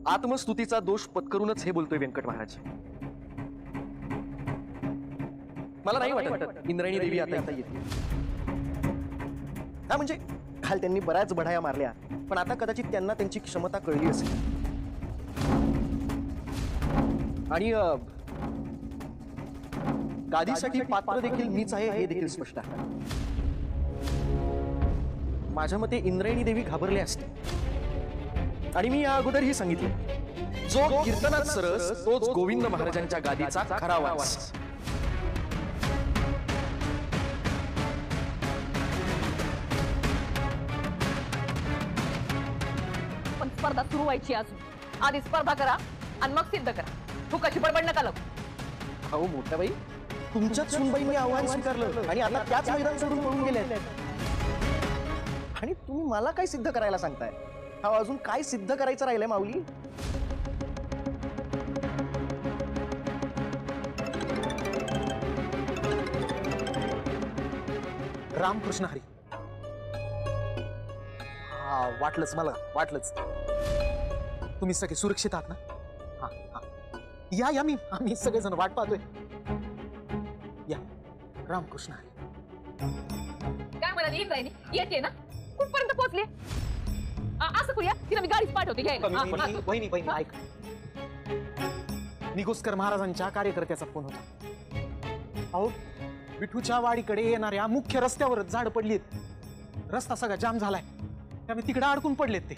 आत्मस्तुतीचा दोष पत्करूनच हे बोलतोय व्यंकट महाराज. मला नाही वाटत इंद्रायणी देवी आता येते. हा म्हणजे काल त्यांनी बऱ्याच बढाया मारल्या, पण आता कदाचित त्यांना त्यांची क्षमता कळली असेल. आणि गादीसाठी पात्र देखील मीच आहे हे देखील स्पष्ट आहे. माझ्या मते इंद्रायणी देवी घाबरले असते. आणि मी या अगोदरही सांगितले, जो कीर्तनात सरस तोच गोविंद महाराजांच्या गादीचा खरा वारस. पण स्पर्धा सुरू व्हायची अजून. आधी स्पर्धा करा आणि मग सिद्ध करा. तू कशी बडबड नका लावू. अहो मोठ्या बाई, तुमच्याच सुनबाईंनी आव्हान स्वीकारलं आणि आता त्याच मैदान सोडून पळून गेले. आणि तुम्ही मला काय सिद्ध करायला सांगताय? हा अजून काय सिद्ध करायचं राहिलंय माऊली? रामकृष्ण हरी. हा वाटलंच, मला वाटलंच. तुम्ही सगळे सुरक्षित आहात ना? हा हा या या, आम्ही सगळेजण वाट पाहतोय. या रामकृष्ण हरी. काय म्हणाली इंद्रायणी? येते ना? कुठपर्यंत पोहोचले? असं करूया, तिला मी गाडीच पाठवते. वहिनी ऐक, निगोस्कर महाराजांच्या कार्यकर्त्याचा फोन होता. अहो विठूच्या वाडीकडे येणाऱ्या मुख्य रस्त्यावरच झाड पडलीत. रस्ता सगळा जाम झालाय, त्यामुळे तिकडे अडकून पडलेत ते.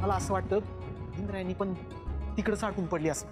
मला असं वाटतं इंद्रायणी पण तिकडेच अडकून पडली असं.